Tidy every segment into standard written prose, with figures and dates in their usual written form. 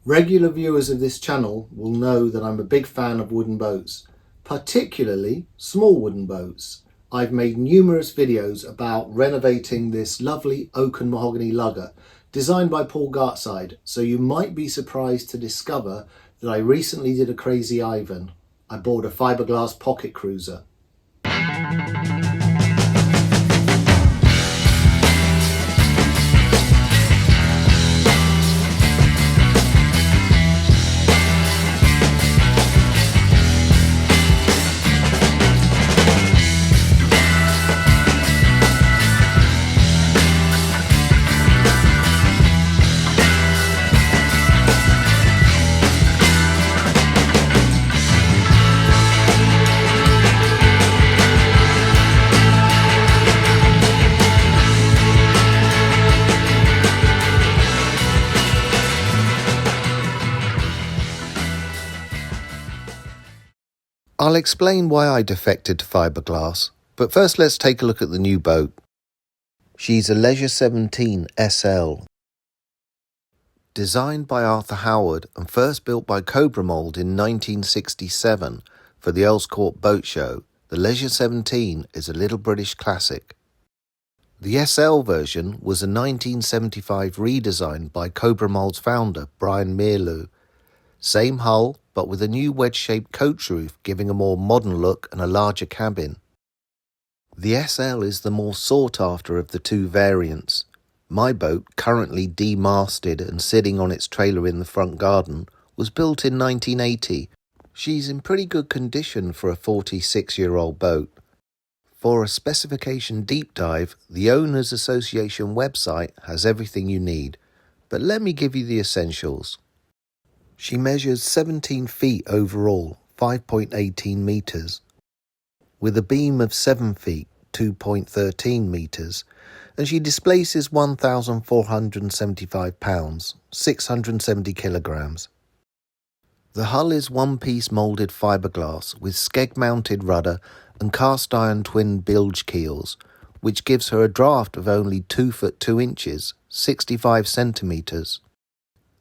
Regular viewers of this channel will know that I'm a big fan of wooden boats, particularly small wooden boats. I've made numerous videos about renovating this lovely oak and mahogany lugger designed by Paul Gartside, so you might be surprised to discover that I recently did a crazy Ivan. I bought a fiberglass pocket cruiser. I'll explain why I defected to fiberglass, but first let's take a look at the new boat. She's a Leisure 17 SL. Designed by Arthur Howard and first built by Cobra Mould in 1967 for the Earls Court Boat Show, the Leisure 17 is a little British classic. The SL version was a 1975 redesign by Cobra Mould's founder Brian Mearlew. Same hull, but with a new wedge-shaped coach roof giving a more modern look and a larger cabin. The SL is the more sought-after of the two variants. My boat, currently demasted and sitting on its trailer in the front garden, was built in 1980. She's in pretty good condition for a 46-year-old boat. For a specification deep dive, the Owners Association website has everything you need, but let me give you the essentials. She measures 17 feet overall, 5.18 meters, with a beam of 7 feet, 2.13 meters, and she displaces 1,475 pounds, 670 kilograms. The hull is one-piece moulded fiberglass with skeg-mounted rudder and cast-iron twin bilge keels, which gives her a draft of only 2 foot 2 inches, 65 centimeters.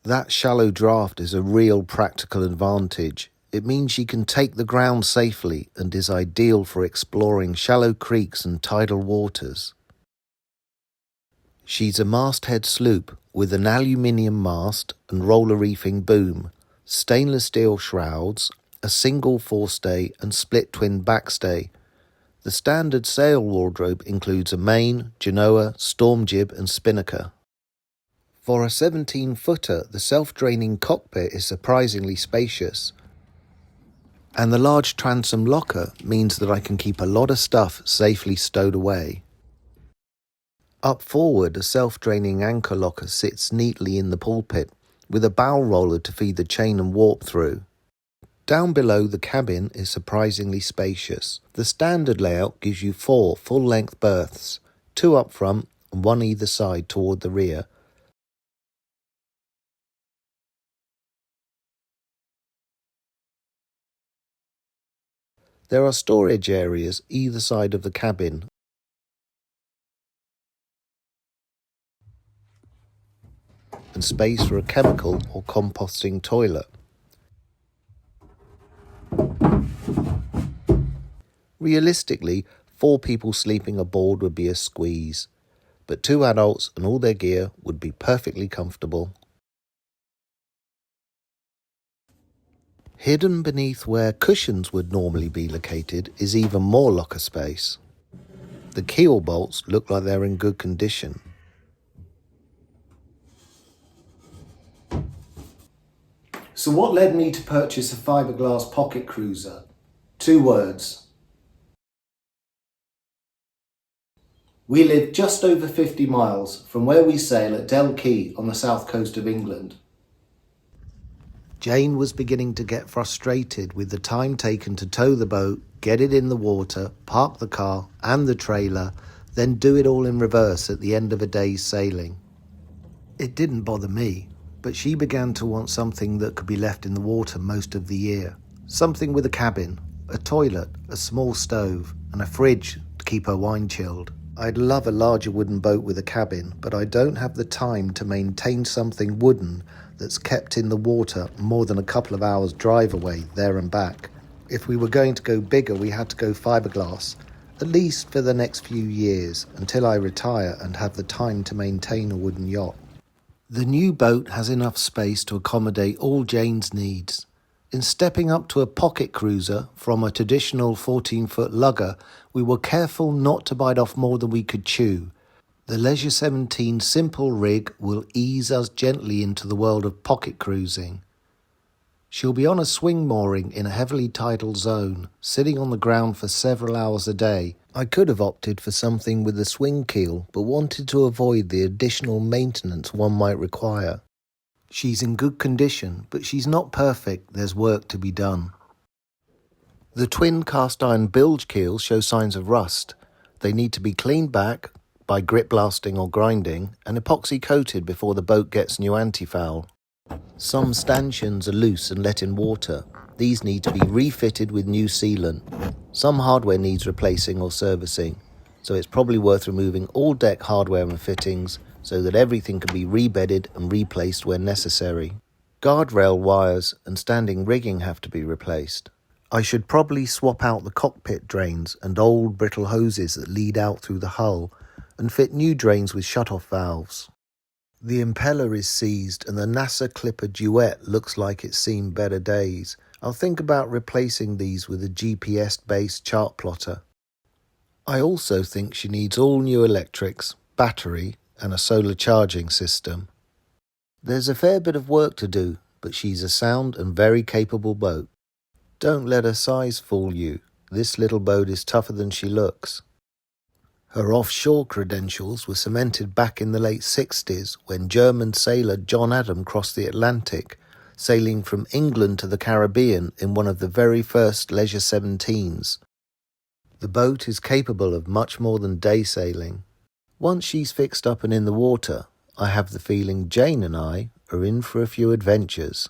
That shallow draft is a real practical advantage. It means she can take the ground safely and is ideal for exploring shallow creeks and tidal waters. She's a masthead sloop with an aluminium mast and roller reefing boom, stainless steel shrouds, a single forestay and split twin backstay. The standard sail wardrobe includes a main, genoa, storm jib and spinnaker. For a 17-footer, the self-draining cockpit is surprisingly spacious. And the large transom locker means that I can keep a lot of stuff safely stowed away. Up forward, a self-draining anchor locker sits neatly in the pulpit, with a bow roller to feed the chain and warp through. Down below, the cabin is surprisingly spacious. The standard layout gives you 4 full-length berths, 2 up front and 1 either side toward the rear. There are storage areas either side of the cabin. And space for a chemical or composting toilet. Realistically, 4 people sleeping aboard would be a squeeze, but 2 adults and all their gear would be perfectly comfortable. Hidden beneath where cushions would normally be located is even more locker space. The keel bolts look like they're in good condition. So what led me to purchase a fiberglass pocket cruiser? 2 words. We live just over 50 miles from where we sail at Del Quay on the south coast of England. Jane was beginning to get frustrated with the time taken to tow the boat, get it in the water, park the car and the trailer, then do it all in reverse at the end of a day's sailing. It didn't bother me, but she began to want something that could be left in the water most of the year. Something with a cabin, a toilet, a small stove and a fridge to keep her wine chilled. I'd love a larger wooden boat with a cabin, but I don't have the time to maintain something wooden that's kept in the water more than a couple of hours drive away, there and back. If we were going to go bigger, we had to go fiberglass, at least for the next few years, until I retire and have the time to maintain a wooden yacht. The new boat has enough space to accommodate all Jane's needs. In stepping up to a pocket cruiser from a traditional 14-foot lugger, we were careful not to bite off more than we could chew. The Leisure 17 simple rig will ease us gently into the world of pocket cruising. She'll be on a swing mooring in a heavily tidal zone, sitting on the ground for several hours a day. I could have opted for something with a swing keel, but wanted to avoid the additional maintenance one might require. She's in good condition, but she's not perfect. There's work to be done. The twin cast iron bilge keels show signs of rust. They need to be cleaned back by grip blasting or grinding and epoxy coated before the boat gets new anti-foul. Some stanchions are loose and let in water. These need to be refitted with new sealant. Some hardware needs replacing or servicing, so it's probably worth removing all deck hardware and fittings so that everything can be rebedded and replaced when necessary. Guardrail wires and standing rigging have to be replaced. I should probably swap out the cockpit drains and old brittle hoses that lead out through the hull and fit new drains with shut-off valves. The impeller is seized and the NASA Clipper Duet looks like it's seen better days. I'll think about replacing these with a GPS-based chart plotter. I also think she needs all new electrics, battery, and a solar charging system. There's a fair bit of work to do, but she's a sound and very capable boat. Don't let her size fool you. This little boat is tougher than she looks. Her offshore credentials were cemented back in the late 60s when German sailor John Adam crossed the Atlantic, sailing from England to the Caribbean in one of the very first Leisure 17s. The boat is capable of much more than day sailing. Once she's fixed up and in the water, I have the feeling Jane and I are in for a few adventures.